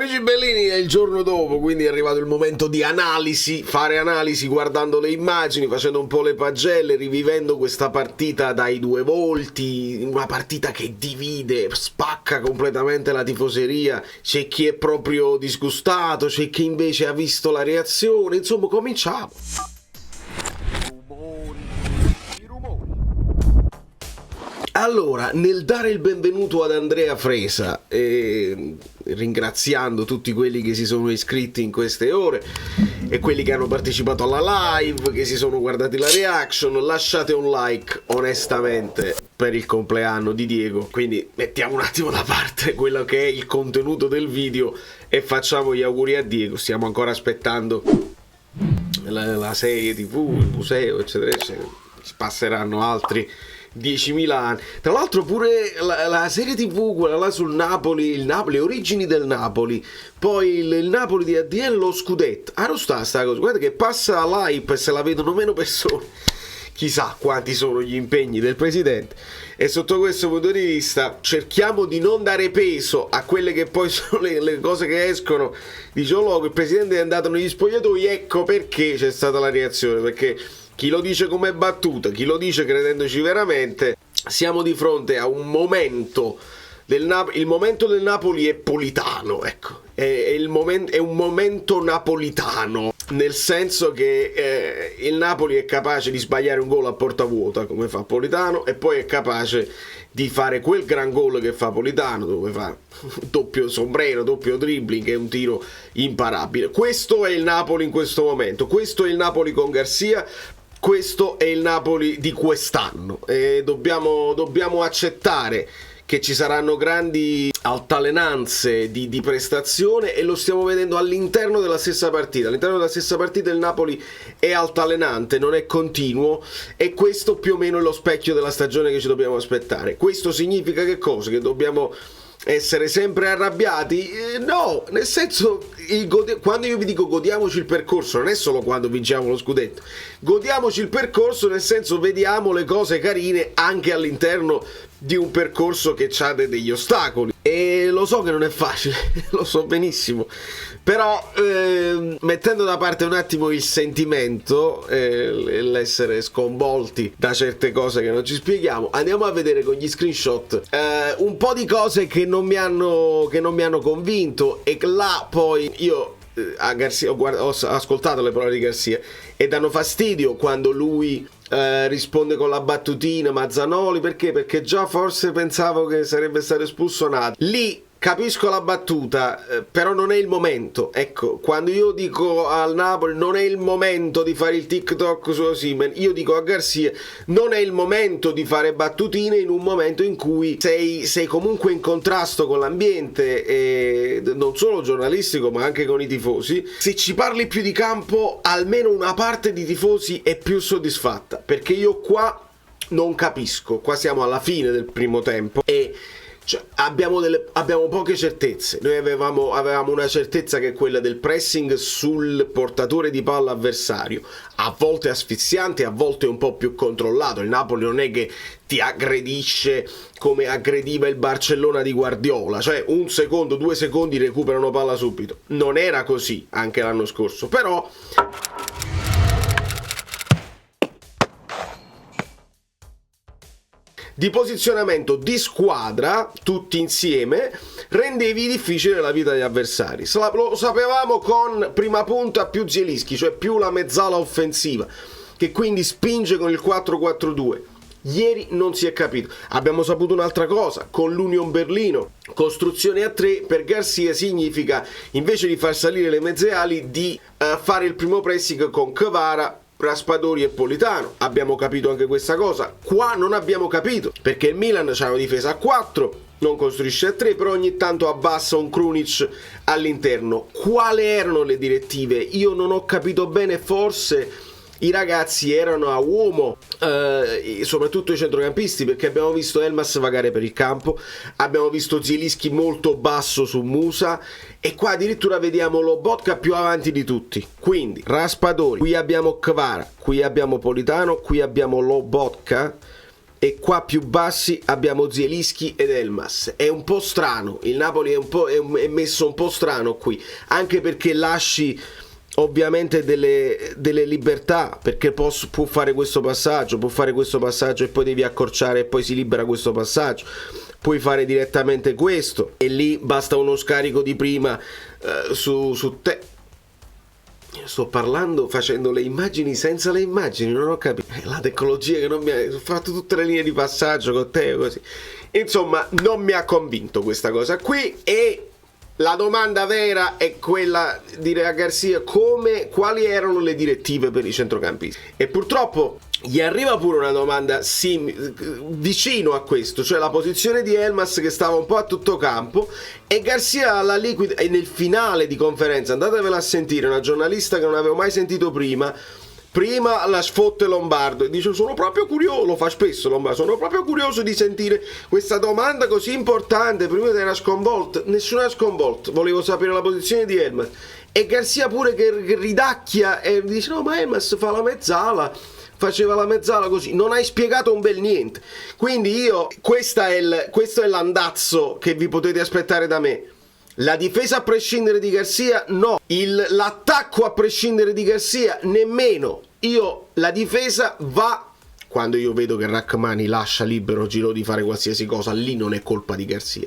Amici bellini, è il giorno dopo, quindi è arrivato il momento di analisi, fare analisi guardando le immagini, facendo un po' le pagelle, rivivendo questa partita dai due volti, una partita che divide, spacca completamente la tifoseria, c'è chi è proprio disgustato, c'è chi invece ha visto la reazione, insomma cominciamo. Allora, nel dare il benvenuto ad Andrea Fresa, ringraziando tutti quelli che si sono iscritti in queste ore e quelli che hanno partecipato alla live, che si sono guardati la reaction, lasciate un like onestamente per il compleanno di Diego, quindi mettiamo un attimo da parte quello che è il contenuto del video e facciamo gli auguri a Diego. Stiamo ancora aspettando la serie TV, il museo, eccetera eccetera, ci passeranno altri 10.000 anni. Tra l'altro pure la serie TV, quella là sul Napoli, il Napoli, origini del Napoli, poi il Napoli di ADN, lo scudetto. Ah, non sta cosa, guarda che passa l'hype e se la vedono meno persone. Chissà quanti sono gli impegni del presidente. E sotto questo punto di vista cerchiamo di non dare peso a quelle che poi sono le cose che escono. Dice oh, il presidente è andato negli spogliatoi, ecco perché c'è stata la reazione, perché chi lo dice come battuta, chi lo dice credendoci veramente, siamo di fronte a un momento del Napoli. Il momento del Napoli è politano, ecco, è un momento napolitano, nel senso che il Napoli è capace di sbagliare un gol a porta vuota come fa Politano e poi è capace di fare quel gran gol che fa Politano, dove fa doppio sombrero, doppio dribbling e un tiro imparabile. Questo è il Napoli in questo momento, questo è il Napoli con Garcia. Questo è il Napoli di quest'anno e dobbiamo accettare che ci saranno grandi altalenanze di prestazione e lo stiamo vedendo all'interno della stessa partita. All'interno della stessa partita il Napoli è altalenante, non è continuo e questo più o meno è lo specchio della stagione che ci dobbiamo aspettare. Questo significa che cosa? Che dobbiamo essere sempre arrabbiati? No, nel senso, quando io vi dico godiamoci il percorso, non è solo quando vinciamo lo scudetto, godiamoci il percorso nel senso vediamo le cose carine anche all'interno di un percorso che ha degli ostacoli e lo so che non è facile, lo so benissimo, però mettendo da parte un attimo il sentimento l'essere sconvolti da certe cose che non ci spieghiamo, andiamo a vedere con gli screenshot un po' di cose che non mi hanno convinto e là poi io a Garcia ho ascoltato le parole di Garcia e danno fastidio quando lui risponde con la battutina Mazzanoli, perché già forse pensavo che sarebbe stato espulso Nad. Lì capisco la battuta, però non è il momento. Ecco, quando io dico al Napoli non è il momento di fare il TikTok su Osimhen, io dico a Garcia non è il momento di fare battutine in un momento in cui sei comunque in contrasto con l'ambiente, e non solo giornalistico ma anche con i tifosi. Se ci parli più di campo, almeno una parte di tifosi è più soddisfatta, perché io qua non capisco. Qua siamo alla fine del primo tempo e abbiamo poche certezze. Noi avevamo una certezza che è quella del pressing sul portatore di palla avversario, a volte asfissiante, a volte un po' più controllato. Il Napoli non è che ti aggredisce come aggrediva il Barcellona di Guardiola, cioè 1 secondo, 2 secondi recuperano palla subito. Non era così anche l'anno scorso, però di posizionamento di squadra tutti insieme rendevi difficile la vita degli avversari. Lo sapevamo con prima punta più Zielinski, cioè più la mezzala offensiva, che quindi spinge con il 4-4-2. Ieri non si è capito. Abbiamo saputo un'altra cosa con l'Union Berlino: costruzione a 3 per Garcia significa, invece di far salire le mezze ali, di fare il primo pressing con Kvara, Raspadori e Politano. Abbiamo capito anche questa cosa. Qua non abbiamo capito, perché il Milan c'ha una difesa a 4, non costruisce a 3, però ogni tanto abbassa un Krunic all'interno. Quali erano le direttive? Io non ho capito bene, forse i ragazzi erano a uomo, soprattutto i centrocampisti, perché abbiamo visto Elmas vagare per il campo, abbiamo visto Zielinski molto basso su Musa e qua addirittura vediamo Lobotka più avanti di tutti. Quindi Raspadori, qui abbiamo Kvara, qui abbiamo Politano, qui abbiamo Lobotka e qua più bassi abbiamo Zielinski ed Elmas. È un po' strano, il Napoli è messo un po' strano qui, anche perché lasci ovviamente delle libertà, perché può fare questo passaggio, e poi devi accorciare e poi si libera questo passaggio, puoi fare direttamente questo e lì basta uno scarico di prima su te. Sto parlando facendo le immagini senza le immagini, non ho capito la tecnologia che non mi ha fatto tutte le linee di passaggio con te così, insomma non mi ha convinto questa cosa qui. E la domanda vera è quella di Real Garcia: quali erano le direttive per i centrocampisti? E purtroppo gli arriva pure una domanda vicino a questo, cioè la posizione di Elmas che stava un po' a tutto campo, e Garcia la liquida. E nel finale di conferenza, andatevela a sentire, una giornalista che non avevo mai sentito prima la sfotte Lombardo e dice: sono proprio curioso, lo fa spesso Lombardo, sono proprio curioso di sentire questa domanda così importante. Prima era sconvolto, nessuno era sconvolto, volevo sapere la posizione di Elmas. E Garcia pure che ridacchia e dice: no, ma Elmas fa la mezzala, faceva la mezzala così, non hai spiegato un bel niente. Quindi questo è l'andazzo che vi potete aspettare da me. La difesa a prescindere di Garcia no, l'attacco a prescindere di Garcia nemmeno. La difesa va quando io vedo che Rachmani lascia libero Giroud di fare qualsiasi cosa, lì non è colpa di Garcia.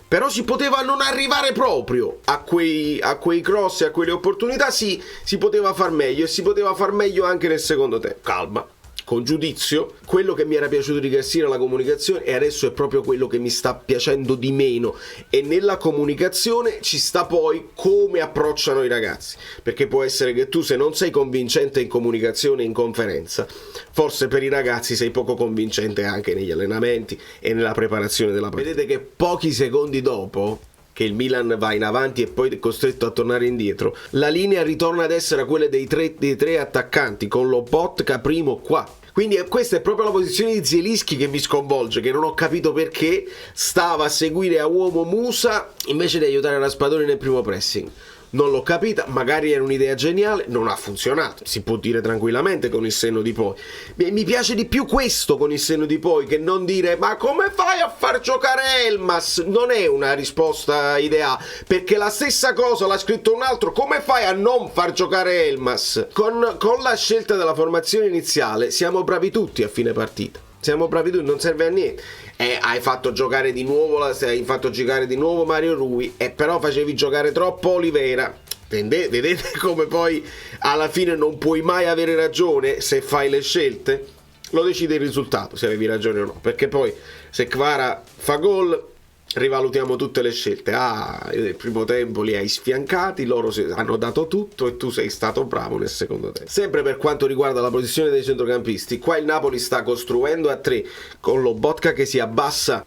Però si poteva non arrivare proprio a quei cross e a quelle opportunità, sì, si poteva far meglio, e si poteva far meglio anche nel secondo tempo. Calma, con giudizio. Quello che mi era piaciuto di Garcia era la comunicazione, e adesso è proprio quello che mi sta piacendo di meno. E nella comunicazione ci sta poi come approcciano i ragazzi, perché può essere che tu, se non sei convincente in comunicazione e in conferenza, forse per i ragazzi sei poco convincente anche negli allenamenti e nella preparazione della partita. Vedete che pochi secondi dopo che il Milan va in avanti e poi è costretto a tornare indietro, la linea ritorna ad essere quella dei tre attaccanti, con Lobotka primo qua. Quindi questa è proprio la posizione di Zielinski che mi sconvolge, che non ho capito perché stava a seguire a uomo Musa invece di aiutare Raspadori nel primo pressing. Non l'ho capita, magari era un'idea geniale, non ha funzionato, si può dire tranquillamente con il senno di poi. Mi piace di più questo con il senno di poi che non dire: ma come fai a far giocare Elmas? Non è una risposta ideale, perché la stessa cosa l'ha scritto un altro: come fai a non far giocare Elmas? Con la scelta della formazione iniziale siamo bravi tutti a fine partita. Siamo bravi tutti, non serve a niente. Hai fatto giocare di nuovo Mario Rui, e però facevi giocare troppo Olivera. Vedete come poi alla fine non puoi mai avere ragione se fai le scelte? Lo decide il risultato, se avevi ragione o no, perché poi se Kvara fa gol rivalutiamo tutte le scelte. Nel primo tempo li hai sfiancati, loro hanno dato tutto e tu sei stato bravo nel secondo tempo. Sempre per quanto riguarda la posizione dei centrocampisti, qua il Napoli sta costruendo a 3 con Lobotka che si abbassa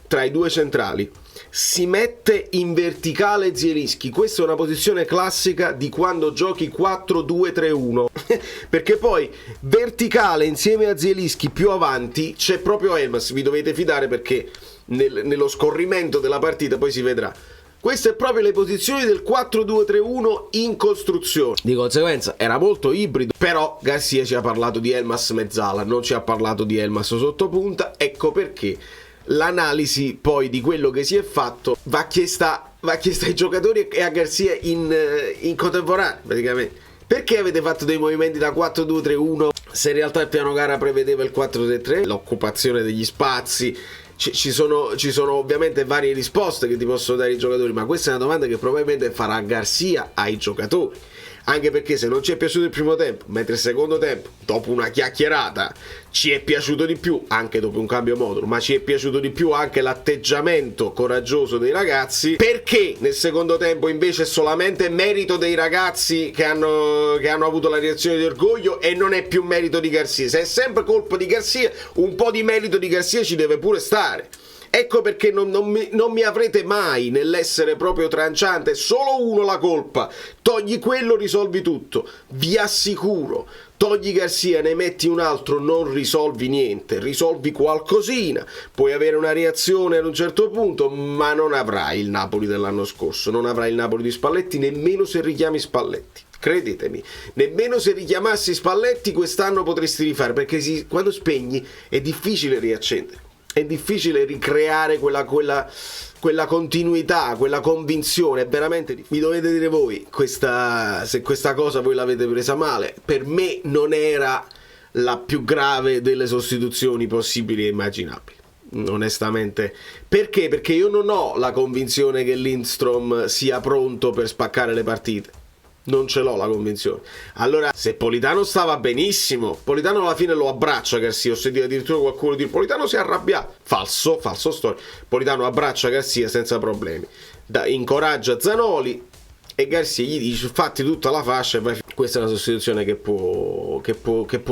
tra i due centrali, si mette in verticale Zielinski. Questa è una posizione classica di quando giochi 4-2-3-1 perché poi verticale insieme a Zielinski più avanti c'è proprio Elmas. Vi dovete fidare, perché nello scorrimento della partita poi si vedrà. Queste è proprio le posizioni del 4-2-3-1 in costruzione. Di conseguenza era molto ibrido, però Garcia ci ha parlato di Elmas mezzala, non ci ha parlato di Elmas sottopunta. Ecco perché l'analisi poi di quello che si è fatto va chiesta ai giocatori e a Garcia in contemporanea, praticamente. Perché avete fatto dei movimenti da 4-2-3-1 se in realtà il piano gara prevedeva il 4-3-3? L'occupazione degli spazi. Ci sono ovviamente varie risposte che ti possono dare i giocatori, ma questa è una domanda che probabilmente farà Garcia ai giocatori. Anche perché se non ci è piaciuto il primo tempo, mentre il secondo tempo, dopo una chiacchierata, ci è piaciuto di più, anche dopo un cambio modulo, ma ci è piaciuto di più anche l'atteggiamento coraggioso dei ragazzi, perché nel secondo tempo invece è solamente merito dei ragazzi che hanno avuto la reazione di orgoglio e non è più merito di Garcia. Se è sempre colpa di Garcia, un po' di merito di Garcia ci deve pure stare. Ecco perché non mi avrete mai nell'essere proprio tranciante, solo uno la colpa, togli quello, risolvi tutto, vi assicuro. Togli Garcia, ne metti un altro, non risolvi niente, risolvi qualcosina, puoi avere una reazione ad un certo punto, ma non avrai il Napoli dell'anno scorso, non avrai il Napoli di Spalletti, nemmeno se richiami Spalletti. Credetemi, nemmeno se richiamassi Spalletti quest'anno potresti rifare, perché quando spegni è difficile riaccendere, è difficile ricreare quella continuità, quella convinzione, è veramente difficile. Mi dovete dire voi se questa cosa voi l'avete presa male. Per me non era la più grave delle sostituzioni possibili e immaginabili, onestamente. Perché? Perché io non ho la convinzione che Lindstrom sia pronto per spaccare le partite. Non ce l'ho la convinzione. Allora, se Politano stava benissimo, Politano alla fine lo abbraccia Garcia. Ho sentito addirittura qualcuno dire Politano si è arrabbiato. Falso storia. Politano abbraccia Garcia senza problemi, incoraggia Zanoli e Garcia gli dice fatti tutta la fascia e vai. Questa è una sostituzione che può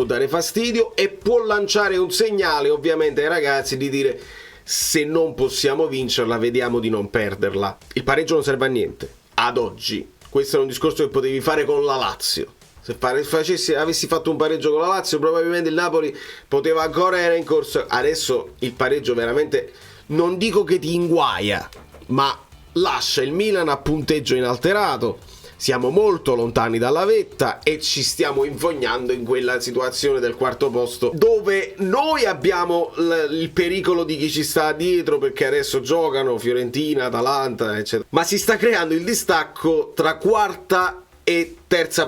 dare fastidio e può lanciare un segnale ovviamente ai ragazzi di dire se non possiamo vincerla vediamo di non perderla. Il pareggio non serve a niente ad oggi. Questo è un discorso che potevi fare con la Lazio. Se avessi fatto un pareggio con la Lazio, probabilmente il Napoli poteva ancora era in corsa. Adesso il pareggio veramente, non dico che ti inguaia, ma lascia il Milan a punteggio inalterato. Siamo molto lontani dalla vetta e ci stiamo infognando in quella situazione del quarto posto dove noi abbiamo il pericolo di chi ci sta dietro, perché adesso giocano Fiorentina, Atalanta, eccetera. Ma si sta creando il distacco tra quarta e terza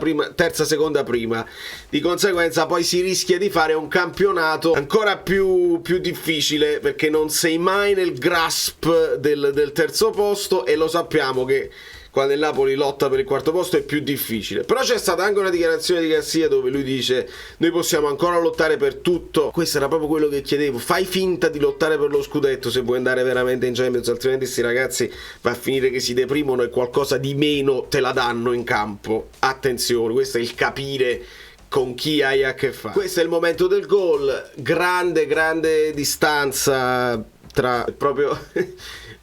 seconda prima. Di conseguenza poi si rischia di fare un campionato ancora più difficile, perché non sei mai nel grasp del terzo posto e lo sappiamo che quando il Napoli lotta per il quarto posto è più difficile. Però c'è stata anche una dichiarazione di Garcia dove lui dice noi possiamo ancora lottare per tutto. Questo era proprio quello che chiedevo, fai finta di lottare per lo scudetto se vuoi andare veramente in Champions, altrimenti questi ragazzi va a finire che si deprimono e qualcosa di meno te la danno in campo. Attenzione, questo è il capire con chi hai a che fare. Questo è il momento del gol, grande distanza tra proprio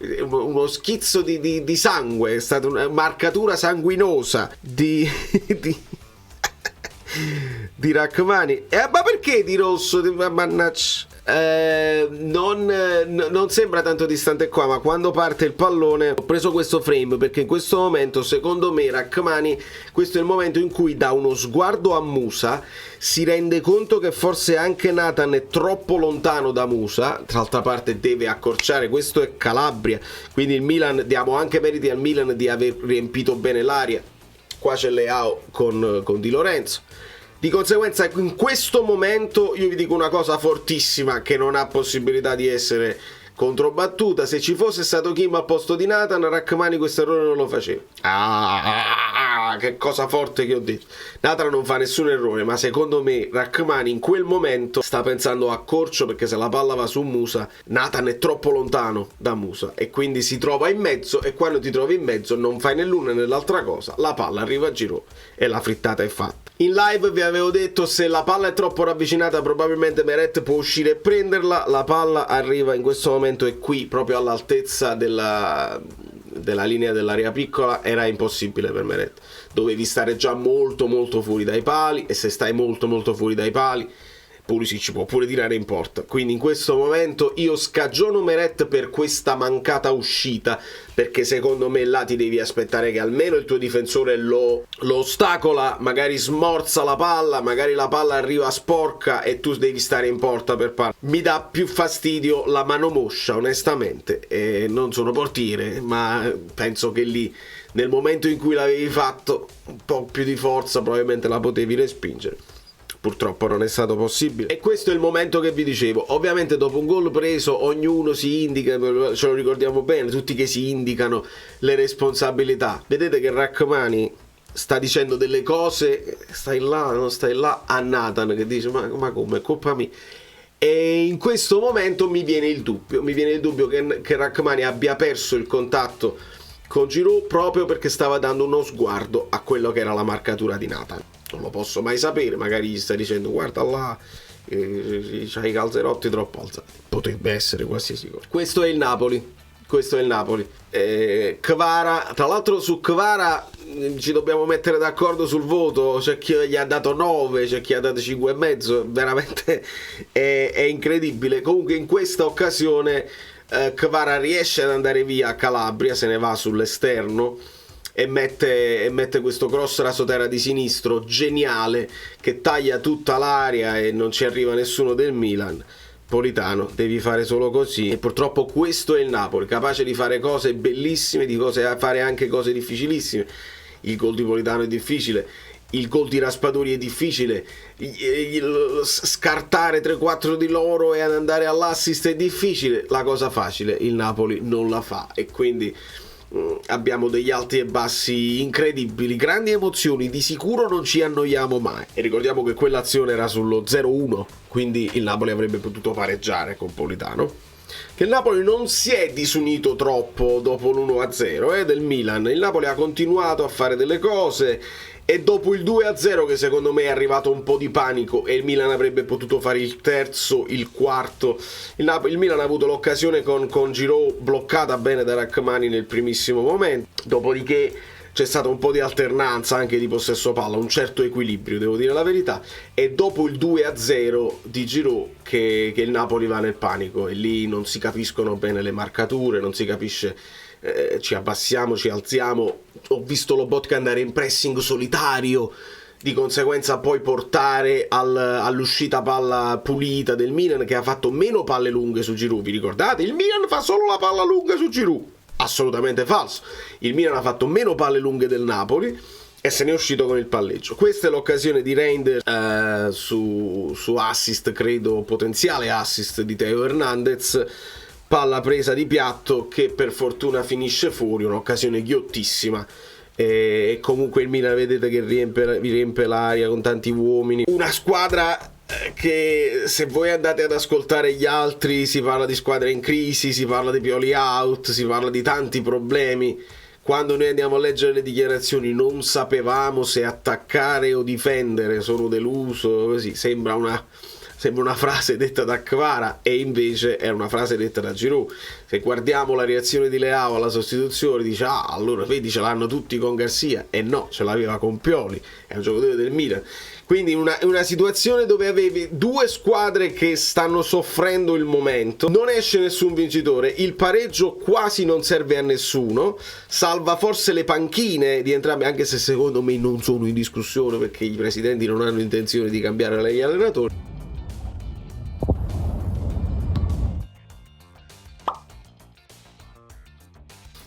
uno schizzo di sangue, è stata una marcatura sanguinosa di Rachmani. Ma perché di rosso? Mannaggia. Non sembra tanto distante qua, ma quando parte il pallone ho preso questo frame perché in questo momento secondo me Rachmani, questo è il momento in cui dà uno sguardo a Musa, si rende conto che forse anche Nathan è troppo lontano da Musa, d'altra parte deve accorciare, questo è Calabria, quindi il Milan, diamo anche meriti al Milan di aver riempito bene l'aria. Qua c'è Leao con Di Lorenzo. Di conseguenza in questo momento io vi dico una cosa fortissima che non ha possibilità di essere controbattuta: se ci fosse stato Kim al posto di Nathan, Rachmani questo errore non lo faceva. Che cosa forte che ho detto. Nathan non fa nessun errore, ma secondo me Rachmani in quel momento sta pensando a corcio, perché se la palla va su Musa, Nathan è troppo lontano da Musa e quindi si trova in mezzo, e quando ti trovi in mezzo non fai né l'una né l'altra cosa, la palla arriva a Giroud e la frittata è fatta. In live vi avevo detto, se la palla è troppo ravvicinata probabilmente Meret può uscire e prenderla. La palla arriva in questo momento, è qui proprio all'altezza della linea dell'area piccola. Era impossibile per Meret, dovevi stare già molto fuori dai pali, e se stai molto fuori dai pali Pulisic ci può pure tirare in porta. Quindi in questo momento io scagiono Meret per questa mancata uscita, perché secondo me là ti devi aspettare che almeno il tuo difensore lo ostacola, magari smorza la palla, magari la palla arriva sporca e tu devi stare in porta per palla. Mi dà più fastidio la mano moscia, onestamente, e non sono portiere, ma penso che lì nel momento in cui l'avevi fatto un po' più di forza probabilmente la potevi respingere. Purtroppo non è stato possibile, e questo è il momento che vi dicevo. Ovviamente dopo un gol preso ognuno si indica, ce lo ricordiamo bene, tutti che si indicano le responsabilità. Vedete che Rachmani sta dicendo delle cose, stai là, non stai là, a Nathan, che dice ma come, è colpa mia. E in questo momento mi viene il dubbio che Rachmani abbia perso il contatto con Giroud proprio perché stava dando uno sguardo a quello che era la marcatura di Nathan. Non lo posso mai sapere, magari gli sta dicendo guarda là, c'ha i calzerotti troppo alzati, potrebbe essere qualsiasi cosa. Questo è il Napoli. Kvara, tra l'altro su Kvara ci dobbiamo mettere d'accordo sul voto, c'è chi gli ha dato 9, c'è chi ha dato 5,5, veramente è incredibile. Comunque in questa occasione Kvara riesce ad andare via a Calabria, se ne va sull'esterno e mette questo cross rasoterra di sinistro geniale che taglia tutta l'area e non ci arriva nessuno del Milan. Politano, devi fare solo così, e purtroppo questo è il Napoli, capace di fare cose bellissime, di fare anche cose difficilissime. Il gol di Politano è difficile, il gol di Raspadori è difficile, scartare 3-4 di loro e andare all'assist è difficile. La cosa facile il Napoli non la fa, e quindi abbiamo degli alti e bassi incredibili, grandi emozioni, di sicuro non ci annoiamo mai. E ricordiamo che quell'azione era sullo 0-1, quindi il Napoli avrebbe potuto pareggiare con Politano. Che il Napoli non si è disunito troppo dopo l'1-0 del Milan, il Napoli ha continuato a fare delle cose, e dopo il 2-0, che secondo me è arrivato un po' di panico e il Milan avrebbe potuto fare il terzo, il quarto, il Milan ha avuto l'occasione con Giroud bloccata bene da Rachmani nel primissimo momento, dopodiché c'è stata un po' di alternanza anche di possesso palla, un certo equilibrio, devo dire la verità, e dopo il 2-0 di Giroud che il Napoli va nel panico, e lì non si capiscono bene le marcature, non si capisce, ci abbassiamo, ci alziamo. Ho visto Lobotka andare in pressing solitario, di conseguenza poi portare all'uscita palla pulita del Milan, che ha fatto meno palle lunghe su Giroud. Vi ricordate? Il Milan fa solo la palla lunga su Giroud. Assolutamente falso. Il Milan ha fatto meno palle lunghe del Napoli e se ne è uscito con il palleggio. Questa è l'occasione di Reinders su assist, credo potenziale assist di Theo Hernandez, palla presa di piatto che per fortuna finisce fuori, un'occasione ghiottissima. E comunque il Milan, vedete che vi riempie l'aria con tanti uomini, una squadra che, se voi andate ad ascoltare gli altri, si parla di squadre in crisi, si parla di Pioli out, si parla di tanti problemi. Quando noi andiamo a leggere le dichiarazioni non sapevamo se attaccare o difendere, sono deluso, così sembra una frase detta da Kvara, e invece è una frase detta da Giroud. Se guardiamo la reazione di Leao alla sostituzione, dice allora vedi, ce l'hanno tutti con Garcia, e no, ce l'aveva con Pioli, è un giocatore del Milan. Quindi una situazione dove avevi due squadre che stanno soffrendo il momento, non esce nessun vincitore, il pareggio quasi non serve a nessuno, salva forse le panchine di entrambi, anche se secondo me non sono in discussione, perché i presidenti non hanno intenzione di cambiare gli allenatori.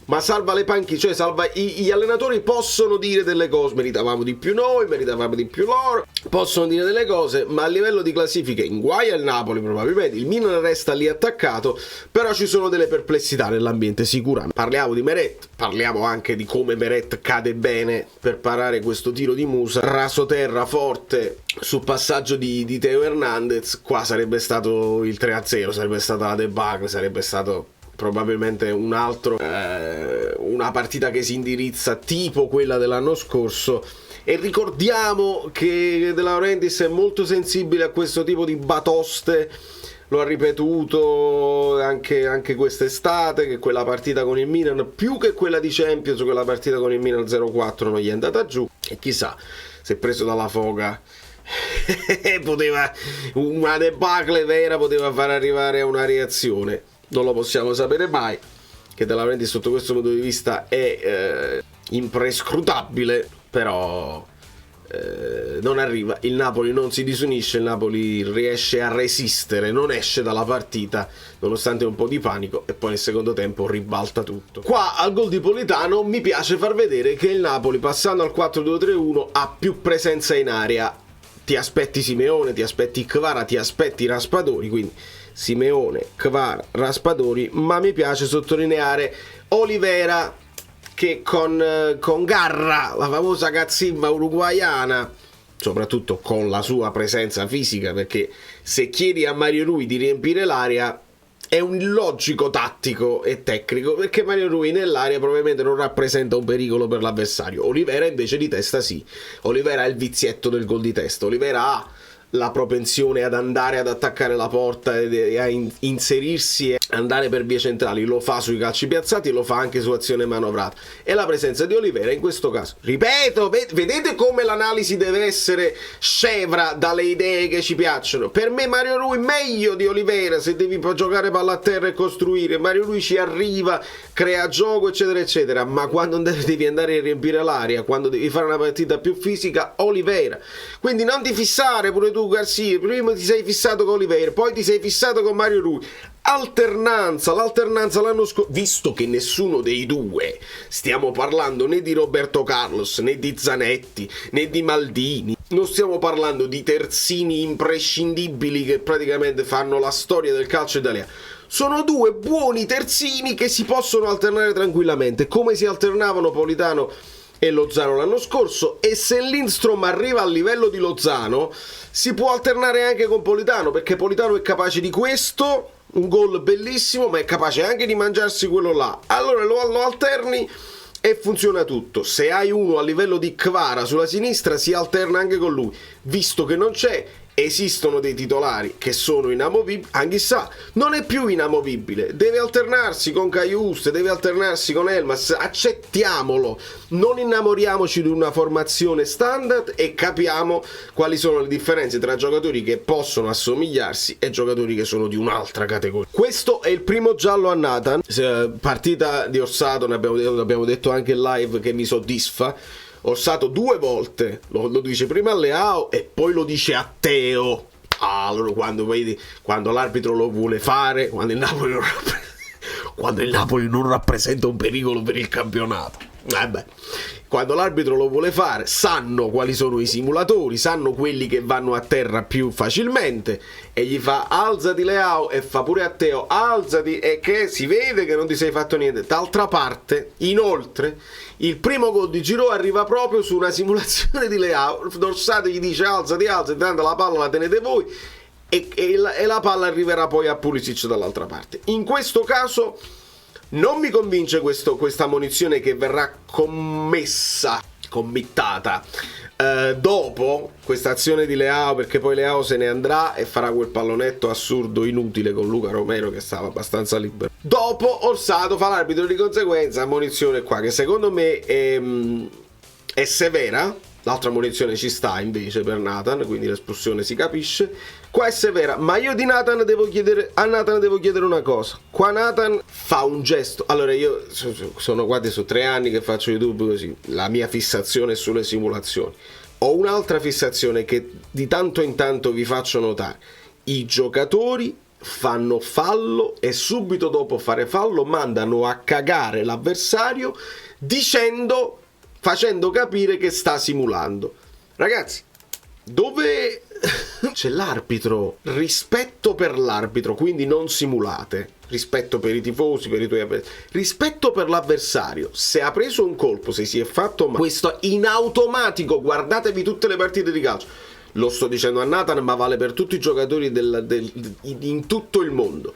Ma salva le panchine, cioè salva gli allenatori, possono dire delle cose, meritavamo di più noi, meritavamo di più loro, possono dire delle cose, ma a livello di classifiche in guai al Napoli probabilmente, il Milan resta lì attaccato, però ci sono delle perplessità nell'ambiente sicuramente. Parliamo di Meret, parliamo anche di come Meret cade bene per parare questo tiro di Musa, rasoterra forte sul passaggio di Theo Hernandez, qua sarebbe stato il 3-0, sarebbe stata la debacle, sarebbe stato probabilmente una partita che si indirizza tipo quella dell'anno scorso. E ricordiamo che De Laurentiis è molto sensibile a questo tipo di batoste, lo ha ripetuto anche quest'estate, che quella partita con il Milan, più che quella di Champions, quella partita con il Milan 0-4 non gli è andata giù, e chissà se preso dalla foga una debacle vera poteva far arrivare a una reazione. Non lo possiamo sapere mai, che De Laurentiis sotto questo punto di vista è imprescrutabile, però non arriva, il Napoli non si disunisce, il Napoli riesce a resistere, non esce dalla partita nonostante un po' di panico, e poi nel secondo tempo ribalta tutto. Qua al gol di Politano mi piace far vedere che il Napoli, passando al 4-2-3-1, ha più presenza in area. Ti aspetti Simeone, ti aspetti Kvara, ti aspetti Raspadori, quindi Simeone, Kvara, Raspadori, ma mi piace sottolineare Olivera che con garra, la famosa cazzimma uruguaiana, soprattutto con la sua presenza fisica, perché se chiedi a Mario Rui di riempire l'area è un illogico tattico e tecnico, perché Mario Rui nell'area probabilmente non rappresenta un pericolo per l'avversario. Olivera invece di testa sì, Olivera ha il vizietto del gol di testa, Olivera ha la propensione ad andare ad attaccare la porta e a inserirsi e andare per vie centrali, lo fa sui calci piazzati, lo fa anche su azione manovrata, e la presenza di Oliveira in questo caso, ripeto, vedete come l'analisi deve essere scevra dalle idee che ci piacciono. Per me Mario Rui meglio di Oliveira se devi giocare palla a terra e costruire. Mario Rui ci arriva, crea gioco eccetera eccetera, ma quando devi andare a riempire l'aria, quando devi fare una partita più fisica, Oliveira. Quindi non ti fissare pure tu Garcia, prima ti sei fissato con Oliveira, poi ti sei fissato con Mario Rui. L'alternanza l'anno scorso, visto che nessuno dei due, stiamo parlando né di Roberto Carlos né di Zanetti né di Maldini, non stiamo parlando di terzini imprescindibili che praticamente fanno la storia del calcio italiano, sono due buoni terzini che si possono alternare tranquillamente, come si alternavano Politano e Lozano l'anno scorso, e se Lindstrom arriva al livello di Lozano si può alternare anche con Politano, perché Politano è capace di questo, un gol bellissimo, ma è capace anche di mangiarsi quello là, allora lo alterni e funziona tutto. Se hai uno a livello di Kvara sulla sinistra si alterna anche con lui, visto che non c'è. Esistono dei titolari che sono inamovibili, Anghissà non è più inamovibile, deve alternarsi con Caius, deve alternarsi con Elmas, accettiamolo, non innamoriamoci di una formazione standard e capiamo quali sono le differenze tra giocatori che possono assomigliarsi e giocatori che sono di un'altra categoria. Questo è il primo giallo a Nathan, partita di Orsato, abbiamo detto anche in live che mi soddisfa. Orsato 2 volte lo dice prima a Leao e poi lo dice a Teo. Allora quando l'arbitro lo vuole fare, quando il Napoli non rappresenta un pericolo per il campionato, quando l'arbitro lo vuole fare, sanno quali sono i simulatori, sanno quelli che vanno a terra più facilmente, e gli fa alzati Leao e fa pure a Teo alzati, e che si vede che non ti sei fatto niente. D'altra parte, inoltre, il primo gol di Giroud arriva proprio su una simulazione di Leao. Orsato gli dice alzati, tanto la palla la tenete voi, e la palla arriverà poi a Pulisic dall'altra parte. In questo caso non mi convince questa munizione che verrà committata dopo questa azione di Leao, perché poi Leao se ne andrà e farà quel pallonetto assurdo inutile con Luca Romero che stava abbastanza libero. Dopo Orsato fa l'arbitro di conseguenza, munizione qua che secondo me è severa. L'altra munizione ci sta invece per Nathan, quindi l'espulsione si capisce. Qua è severa, ma io di Nathan devo chiedere una cosa. Qua Nathan fa un gesto. Allora io sono quasi su 3 anni che faccio YouTube così, la mia fissazione è sulle simulazioni. Ho un'altra fissazione che di tanto in tanto vi faccio notare. I giocatori fanno fallo e subito dopo fare fallo mandano a cagare l'avversario facendo capire che sta simulando. Ragazzi, dove c'è l'arbitro? Rispetto per l'arbitro, quindi non simulate. Rispetto per i tifosi, per i tuoi avversari. Rispetto per l'avversario. Se ha preso un colpo, se si è fatto male, questo in automatico, guardatevi tutte le partite di calcio. Lo sto dicendo a Nathan, ma vale per tutti i giocatori in tutto il mondo.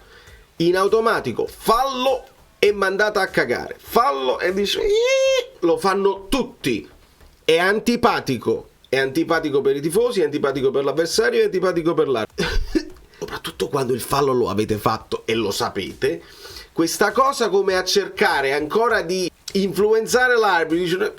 In automatico, fallo e mandata a cagare, fallo e dice lo fanno tutti. È antipatico per i tifosi, è antipatico per l'avversario, è antipatico per l'arbitro. Soprattutto quando il fallo lo avete fatto e lo sapete, questa cosa come a cercare ancora di influenzare l'arbitro, dice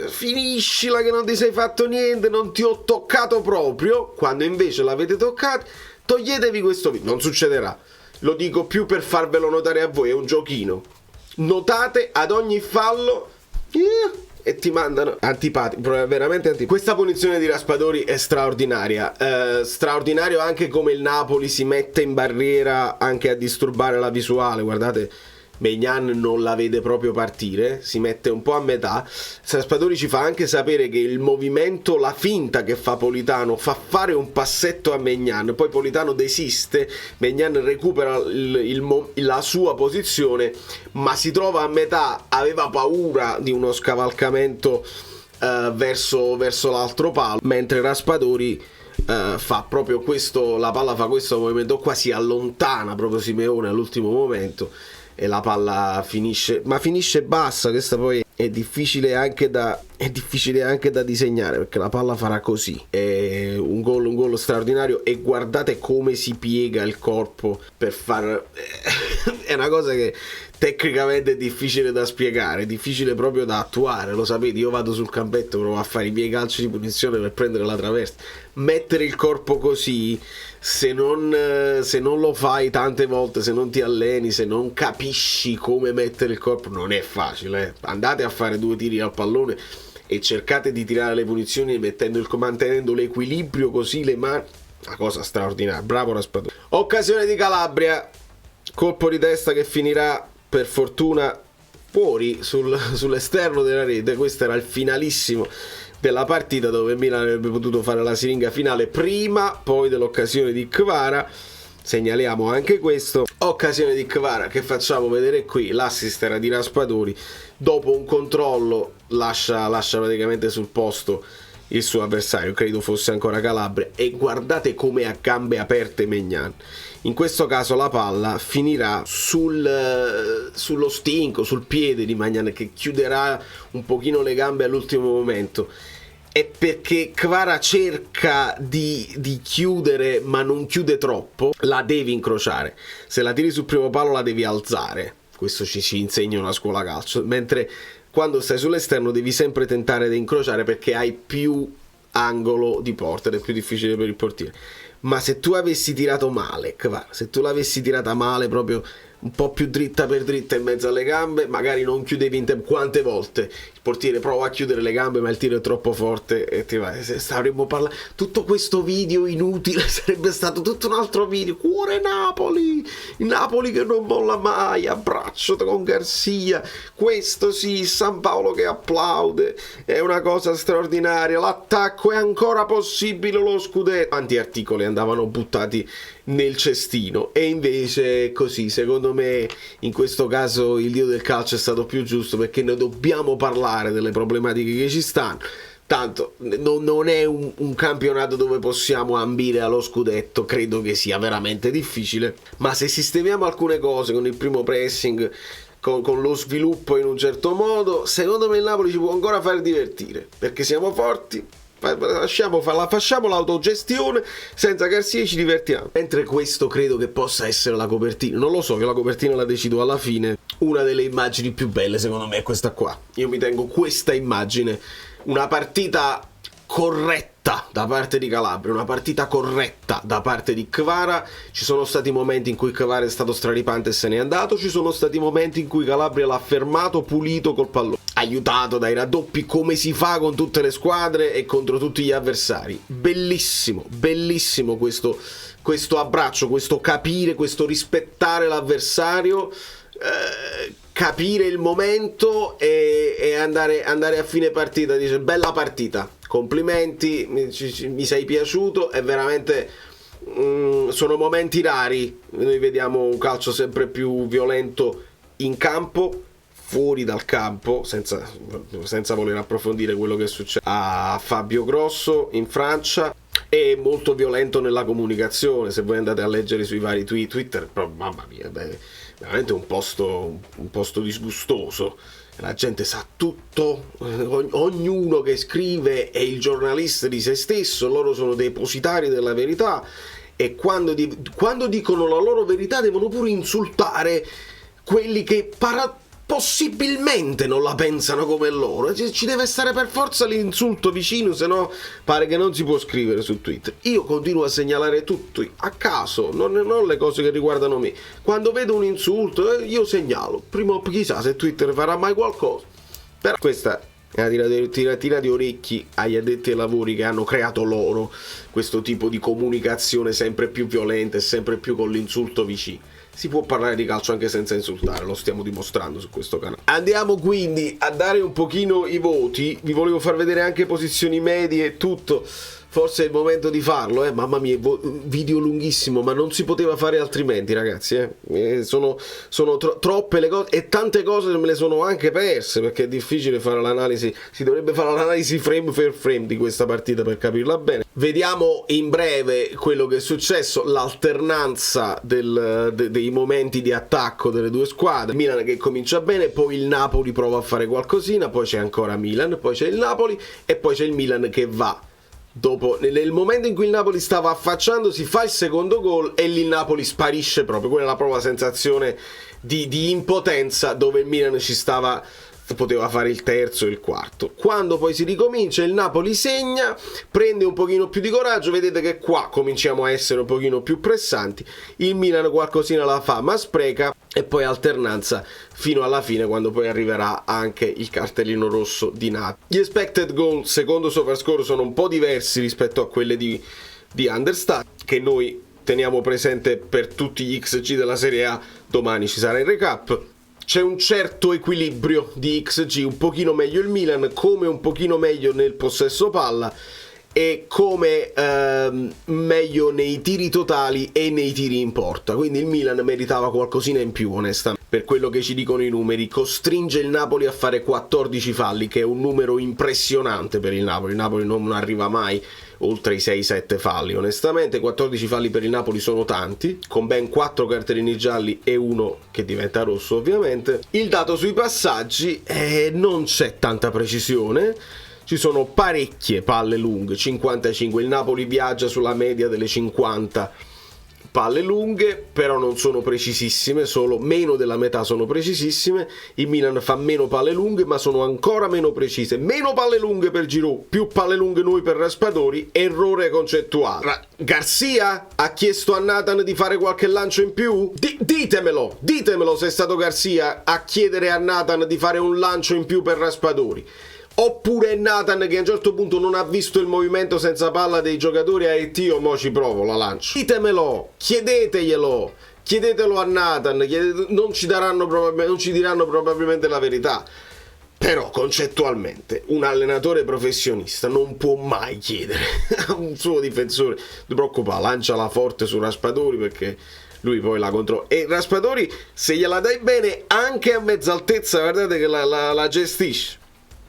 finiscila che non ti sei fatto niente, non ti ho toccato proprio, quando invece l'avete toccato. Toglietevi questo video, non succederà. Lo dico più per farvelo notare a voi, è un giochino. Notate ad ogni fallo e ti mandano antipatico, veramente antipatico. Questa punizione di Raspadori è straordinaria. Straordinario anche come il Napoli si mette in barriera anche a disturbare la visuale. Guardate, Maignan non la vede proprio partire, si mette un po' a metà. Raspadori ci fa anche sapere che il movimento, la finta che fa Politano, fa fare un passetto a Maignan, poi Politano desiste, Maignan recupera la sua posizione, ma si trova a metà, aveva paura di uno scavalcamento verso l'altro palo, mentre Raspadori fa proprio questo, la palla fa questo movimento qua, si allontana proprio Simeone all'ultimo momento e la palla finisce bassa. Questa poi è difficile anche da disegnare, perché la palla farà così. È un gol straordinario, e guardate come si piega il corpo per far è una cosa che tecnicamente è difficile da spiegare, è difficile proprio da attuare, lo sapete, io vado sul campetto, provo a fare i miei calci di punizione per prendere la traversa, mettere il corpo così, se non lo fai tante volte, se non ti alleni, se non capisci come mettere il corpo, non è facile. Andate a fare 2 tiri al pallone e cercate di tirare le punizioni mantenendo l'equilibrio così, le mani, una cosa straordinaria. Bravo Raspadori. Occasione di Calabria, colpo di testa che finirà per fortuna fuori sull'esterno della rete. Questo era il finalissimo della partita, dove Milan avrebbe potuto fare la siringa finale prima poi dell'occasione di Kvara. Segnaliamo anche questo, occasione di Kvara che facciamo vedere qui, l'assist era di Raspadori, dopo un controllo lascia praticamente sul posto il suo avversario, credo fosse ancora Calabria, e guardate come a gambe aperte Maignan. In questo caso la palla finirà sullo stinco, sul piede di Maignan, che chiuderà un pochino le gambe all'ultimo momento. È perché Kvara cerca di chiudere, ma non chiude troppo, la devi incrociare. Se la tiri sul primo palo la devi alzare. Questo ci insegna una scuola calcio. Mentre quando stai sull'esterno devi sempre tentare di incrociare, perché hai più angolo di porta ed è più difficile per il portiere. Ma se tu avessi tirato male, Kvara, se tu l'avessi tirata male, proprio un po' più dritta per dritta in mezzo alle gambe, magari non chiudevi in tempo. Quante volte il portiere prova a chiudere le gambe ma il tiro è troppo forte e ti vai. Se avremmo parlato, tutto questo video inutile sarebbe stato tutto un altro video. Cuore Napoli, il Napoli che non molla mai, abbraccio con Garcia, questo sì, San Paolo che applaude, è una cosa straordinaria, l'attacco è ancora possibile, lo scudetto. Quanti articoli andavano buttati nel cestino, e invece così, secondo me in questo caso il dio del calcio è stato più giusto, perché noi dobbiamo parlare delle problematiche che ci stanno. Tanto non è un campionato dove possiamo ambire allo scudetto, credo che sia veramente difficile, ma se sistemiamo alcune cose con il primo pressing, con lo sviluppo in un certo modo, secondo me il Napoli ci può ancora far divertire, perché siamo forti. Facciamo l'autogestione, senza Garcia ci divertiamo. Mentre questo credo che possa essere la copertina, non lo so, che la copertina la decido alla fine. Una delle immagini più belle secondo me è questa qua. Io mi tengo questa immagine, una partita corretta da parte di Calabria, una partita corretta da parte di Kvara. Ci sono stati momenti in cui Kvara è stato straripante e se n'è andato, ci sono stati momenti in cui Calabria l'ha fermato pulito col pallone, aiutato dai raddoppi, come si fa con tutte le squadre e contro tutti gli avversari. Bellissimo, bellissimo questo abbraccio, questo capire, questo rispettare l'avversario, capire il momento e andare a fine partita, dice bella partita, complimenti, mi sei piaciuto, è veramente sono momenti rari. Noi vediamo un calcio sempre più violento in campo, fuori dal campo, senza voler approfondire quello che succede a Fabio Grosso in Francia, è molto violento nella comunicazione. Se voi andate a leggere sui vari Twitter, mamma mia, veramente un posto disgustoso. La gente sa tutto, ognuno che scrive è il giornalista di se stesso, loro sono depositari della verità, e quando dicono la loro verità devono pure insultare quelli che possibilmente non la pensano come loro. Ci deve stare per forza l'insulto vicino, se no pare che non si può scrivere su Twitter. Io continuo a segnalare tutto a caso, non le cose che riguardano me. Quando vedo un insulto io segnalo, prima chissà se Twitter farà mai qualcosa. Però questa è una tiratina di orecchi agli addetti ai lavori che hanno creato loro questo tipo di comunicazione sempre più violenta e sempre più con l'insulto vicino. Si può parlare di calcio anche senza insultare, lo stiamo dimostrando su questo canale. Andiamo quindi a dare un pochino i voti. Vi volevo far vedere anche posizioni medie e tutto, forse è il momento di farlo, mamma mia, video lunghissimo, ma non si poteva fare altrimenti, ragazzi, sono troppe le cose, e tante cose me le sono anche perse, perché è difficile fare l'analisi, si dovrebbe fare l'analisi frame per frame di questa partita per capirla bene. Vediamo in breve quello che è successo, l'alternanza dei momenti di attacco delle due squadre. Milan che comincia bene, poi il Napoli prova a fare qualcosina, poi c'è ancora Milan, poi c'è il Napoli e poi c'è il Milan che va. Dopo, nel momento in cui il Napoli stava affacciando, si fa il secondo gol e lì il Napoli sparisce proprio. Quella è la propria sensazione di impotenza, dove il Milan poteva fare il terzo e il quarto. Quando poi si ricomincia, il Napoli segna, prende un pochino più di coraggio, vedete che qua cominciamo a essere un pochino più pressanti, il Milan qualcosina la fa ma spreca, e poi alternanza fino alla fine, quando poi arriverà anche il cartellino rosso di Napoli. Gli expected goal secondo SofaScore sono un po' diversi rispetto a quelle di Understat, che noi teniamo presente per tutti gli XG della Serie A. Domani ci sarà il recap. C'è un certo equilibrio di XG, un pochino meglio il Milan, come un pochino meglio nel possesso palla e come meglio nei tiri totali e nei tiri in porta. Quindi il Milan meritava qualcosina in più, onestamente, per quello che ci dicono i numeri. Costringe il Napoli a fare 14 falli, che è un numero impressionante per il Napoli. Il Napoli non arriva mai oltre i 6-7 falli, onestamente. 14 falli per il Napoli sono tanti, con ben 4 cartellini gialli e uno che diventa rosso, ovviamente. Il dato sui passaggi, non c'è tanta precisione, ci sono parecchie palle lunghe, 55, il Napoli viaggia sulla media delle 50 palle lunghe, però non sono precisissime, solo meno della metà sono precisissime. Il Milan fa meno palle lunghe, ma sono ancora meno precise. Meno palle lunghe per Giroud, più palle lunghe noi per Raspadori, errore concettuale. Garcia ha chiesto a Nathan di fare qualche lancio in più? Ditemelo se è stato Garcia a chiedere a Nathan di fare un lancio in più per Raspadori. Oppure Nathan che a un certo punto non ha visto il movimento senza palla dei giocatori, e detto io mo ci provo, la lancio. Ditemelo, chiedetelo a Nathan, non ci diranno probabilmente la verità. Però concettualmente un allenatore professionista non può mai chiedere a un suo difensore: non ti preoccupare, lanciala forte su Raspadori, perché lui poi la controlla. E Raspadori, se gliela dai bene anche a mezza altezza, guardate che la gestisce.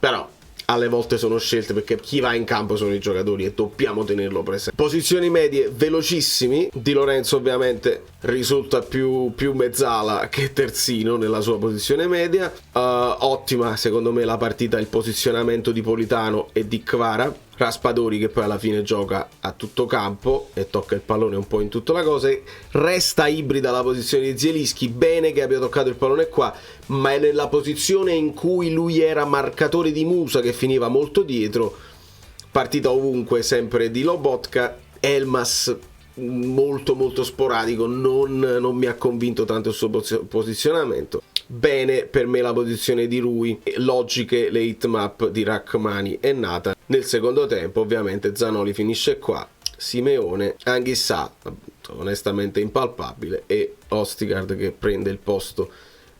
Però alle volte sono scelte, perché chi va in campo sono i giocatori e dobbiamo tenerlo presente. Posizioni medie velocissimi. Di Lorenzo ovviamente risulta più mezzala che terzino nella sua posizione media. Ottima secondo me la partita, il posizionamento di Politano e di Kvara. Raspadori che poi alla fine gioca a tutto campo e tocca il pallone un po' in tutta la cosa. Resta ibrida la posizione di Zielinski, bene che abbia toccato il pallone qua, ma è nella posizione in cui lui era marcatore di Musa, che finiva molto dietro. Partita ovunque sempre di Lobotka. Elmas molto sporadico, non mi ha convinto tanto il suo posizionamento. Bene per me la posizione di Rui, logiche le hitmap di Rachmani e Nathan. Nel secondo tempo ovviamente Zanoli finisce qua, Simeone, Anghissà onestamente impalpabile, e Ostigard che prende il posto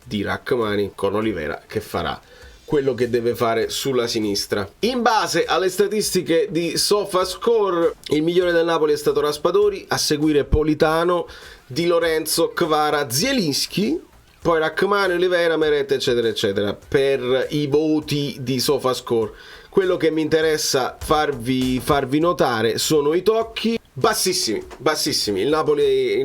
di Rachmani, con Olivera che farà quello che deve fare sulla sinistra. In base alle statistiche di SofaScore, il migliore del Napoli è stato Raspadori, a seguire Politano, Di Lorenzo, Kvara, Zielinski, poi Rachmani, Olivera, Meret, eccetera eccetera, per i voti di SofaScore. Quello che mi interessa farvi notare sono i tocchi. Bassissimi. Il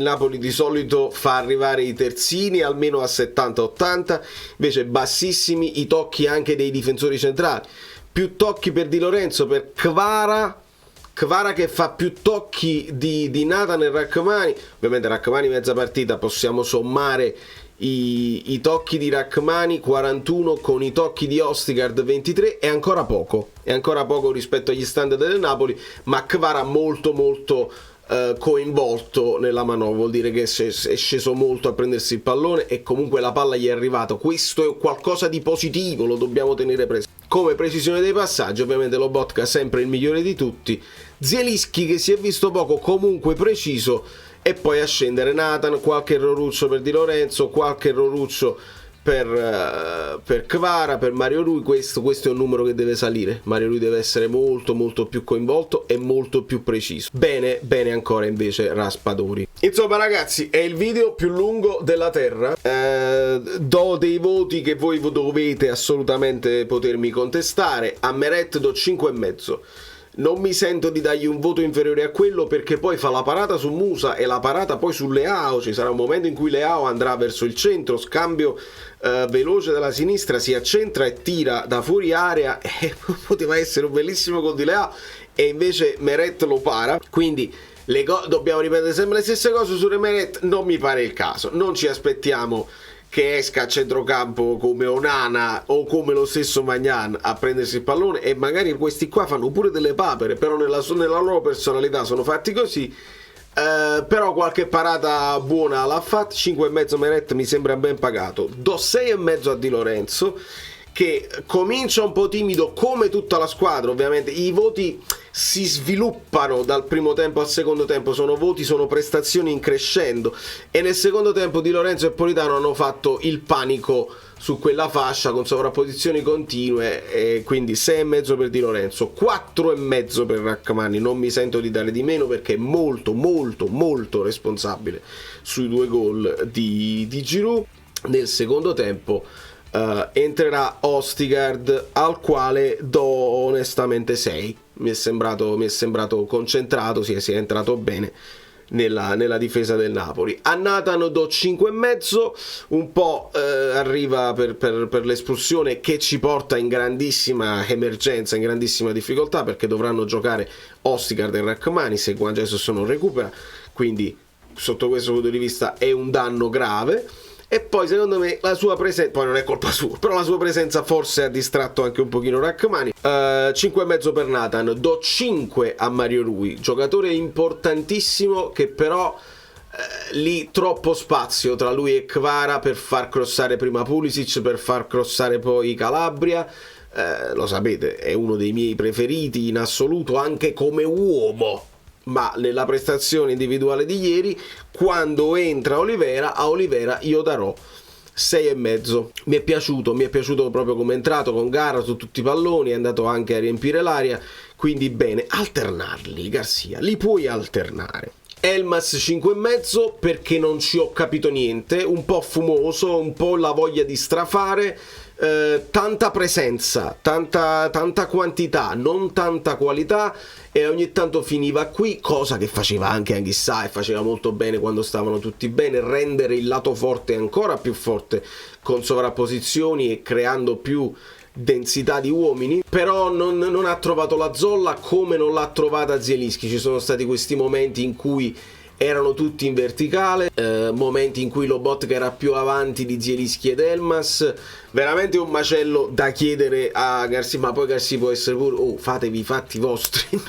Napoli di solito fa arrivare i terzini almeno a 70-80, invece bassissimi i tocchi anche dei difensori centrali. Più tocchi per Di Lorenzo, per Kvara che fa più tocchi di Nathan e Rachmani. Ovviamente Rachmani mezza partita, possiamo sommare i tocchi di Rachmani 41 con i tocchi di Ostigard 23, è ancora poco rispetto agli standard del Napoli, ma Kvara molto coinvolto nella manovra, vuol dire che è sceso molto a prendersi il pallone e comunque la palla gli è arrivata. Questo è qualcosa di positivo, lo dobbiamo tenere presente. Come precisione dei passaggi ovviamente Lobotka sempre il migliore di tutti, Zielinski che si è visto poco comunque preciso, e poi a scendere Nathan, qualche erroruccio per Di Lorenzo, qualche erroruccio per Kvara, per Mario Rui. Questo è un numero che deve salire. Mario Rui deve essere molto più coinvolto e molto più preciso. Bene ancora invece Raspadori. Insomma ragazzi, è il video più lungo della terra. Do dei voti che voi dovete assolutamente potermi contestare. A Meret do 5,5. Non mi sento di dargli un voto inferiore a quello, perché poi fa la parata su Musa e la parata poi su Leao. Ci sarà un momento in cui Leao andrà verso il centro, scambio veloce dalla sinistra, si accentra e tira da fuori area, e poteva essere un bellissimo gol di Leao e invece Meret lo para. Quindi dobbiamo ripetere sempre le stesse cose su Meret. Non mi pare il caso, non ci aspettiamo che esca a centrocampo come Onana o come lo stesso Magnan a prendersi il pallone, e magari questi qua fanno pure delle papere, però nella loro personalità sono fatti così. Però qualche parata buona l'ha fatta. 5,5 Meret mi sembra ben pagato. Do 6,5 a Di Lorenzo, che comincia un po' timido come tutta la squadra. Ovviamente i voti si sviluppano dal primo tempo al secondo tempo, sono prestazioni in crescendo, e nel secondo tempo Di Lorenzo e Politano hanno fatto il panico su quella fascia con sovrapposizioni continue, e quindi 6,5 per Di Lorenzo, 4,5 per Rrahmani. Non mi sento di dare di meno, perché è molto responsabile sui 2 gol di Giroud. Nel secondo tempo entrerà Østigård, al quale do onestamente 6. Mi è sembrato concentrato, si è entrato bene nella difesa del Napoli. A Nathan do 5,5, un po' arriva per l'espulsione, che ci porta in grandissima emergenza, in grandissima difficoltà, perché dovranno giocare Østigård e Rrahmani se Juan Jesus non recupera, quindi sotto questo punto di vista è un danno grave. E poi secondo me la sua presenza, poi non è colpa sua, però la sua presenza forse ha distratto anche un pochino Rrahmani. 5,5 per Nathan. Do 5 a Mario Rui, giocatore importantissimo, che però lì troppo spazio tra lui e Kvara per far crossare prima Pulisic, per far crossare poi Calabria. Lo sapete, è uno dei miei preferiti in assoluto anche come uomo, ma nella prestazione individuale di ieri, quando entra Olivera, a Olivera io darò 6,5. Mi è piaciuto proprio come è entrato, con gara su tutti i palloni, è andato anche a riempire l'aria, quindi bene. Alternarli, Garcia, li puoi alternare. Elmas 5,5, perché non ci ho capito niente, un po' fumoso, un po' la voglia di strafare, tanta presenza, tanta quantità, non tanta qualità, e ogni tanto finiva qui, cosa che faceva anche Anghissà, e faceva molto bene quando stavano tutti bene, rendere il lato forte ancora più forte con sovrapposizioni e creando più densità di uomini. Però non ha trovato la zolla, come non l'ha trovata Zielinski. Ci sono stati questi momenti in cui erano tutti in verticale, momenti in cui Lobotka era più avanti di Zielinski ed Elmas. Veramente un macello da chiedere a Garcia, ma poi Garcia può essere pure fatevi i fatti vostri.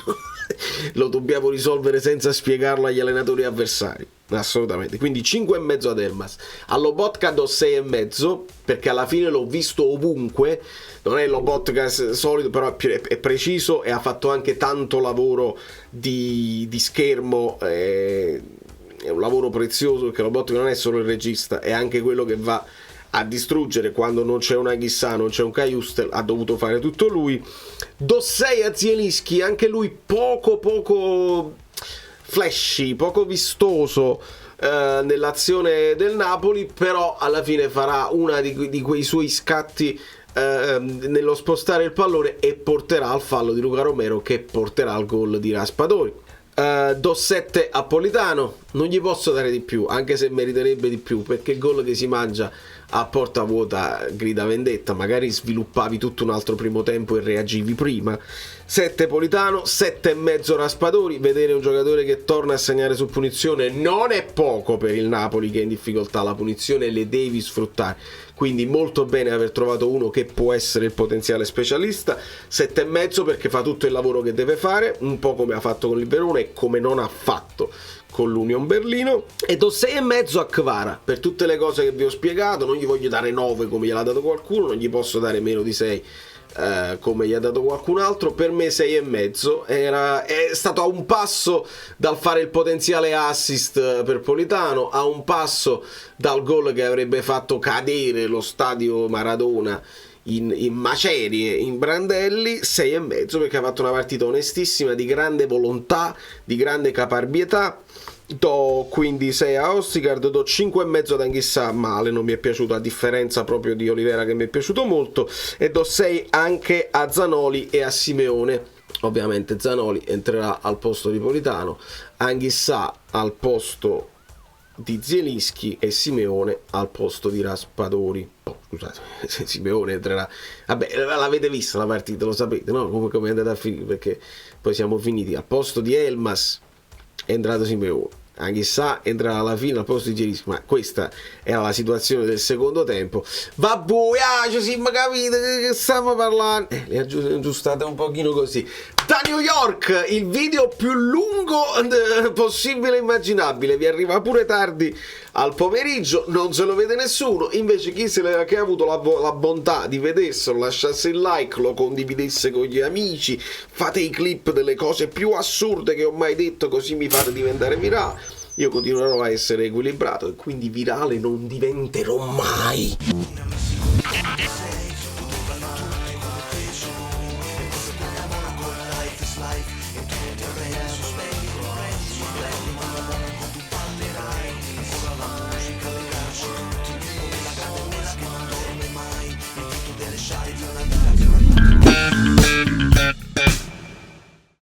Lo dobbiamo risolvere senza spiegarlo agli allenatori avversari, assolutamente. Quindi 5,5 ad Elmas. A Lobotka do 6,5, perché alla fine l'ho visto ovunque. Non è Lobotka solito, però è preciso, e ha fatto anche tanto lavoro di schermo. È un lavoro prezioso, perché Lobotka non è solo il regista, è anche quello che va a distruggere quando non c'è una Ghissà, non c'è un Kajustel, ha dovuto fare tutto lui. Do 6 a Zielinski, anche lui poco flashy, poco vistoso nell'azione del Napoli, però alla fine farà una di quei suoi scatti nello spostare il pallone, e porterà al fallo di Luca Romero, che porterà al gol di Raspadori. Do 7 a Politano, non gli posso dare di più, anche se meriterebbe di più, perché il gol che si mangia a porta vuota grida vendetta. Magari sviluppavi tutto un altro primo tempo e reagivi prima. 7 Politano, 7,5 Raspadori. Vedere un giocatore che torna a segnare su punizione non è poco per il Napoli, che è in difficoltà. La punizione le devi sfruttare, quindi molto bene aver trovato uno che può essere il potenziale specialista. 7,5 perché fa tutto il lavoro che deve fare, un po' come ha fatto con il Verona e come non ha fatto con l'Union Berlino. E do 6,5 a Kvara per tutte le cose che vi ho spiegato. Non gli voglio dare 9 come gliel'ha dato qualcuno, non gli posso dare meno di 6 come gli ha dato qualcun altro. Per me 6,5. È stato a un passo dal fare il potenziale assist per Politano, a un passo dal gol che avrebbe fatto cadere lo stadio Maradona in macerie in brandelli. 6,5 perché ha fatto una partita onestissima, di grande volontà, di grande caparbietà. Do quindi 6 a Ostigard, do 5,5 ad Anghissà, male, non mi è piaciuto, a differenza proprio di Olivera che mi è piaciuto molto, e do 6 anche a Zanoli e a Simeone. Ovviamente Zanoli entrerà al posto di Politano, Anghissà al posto di Zielinski e Simeone al posto di Raspadori. Oh, scusate, Simeone entrerà. Vabbè, l'avete vista la partita, lo sapete, no? Come è andata a finire, perché poi siamo finiti al posto di Elmas è entrato Simeone, Anghissà entrerà alla fine al posto di Zielinski. Ma questa era la situazione del secondo tempo. Vabbè, ci siamo capiti che stiamo parlando. Le aggiustate un pochino così. Da New York, il video più lungo possibile e immaginabile, vi arriva pure tardi al pomeriggio, non se lo vede nessuno. Invece chi che ha avuto la bontà di vederselo, lasciasse il like, lo condividesse con gli amici, fate i clip delle cose più assurde che ho mai detto, così mi fate diventare virale. Io continuerò a essere equilibrato e quindi virale non diventerò mai.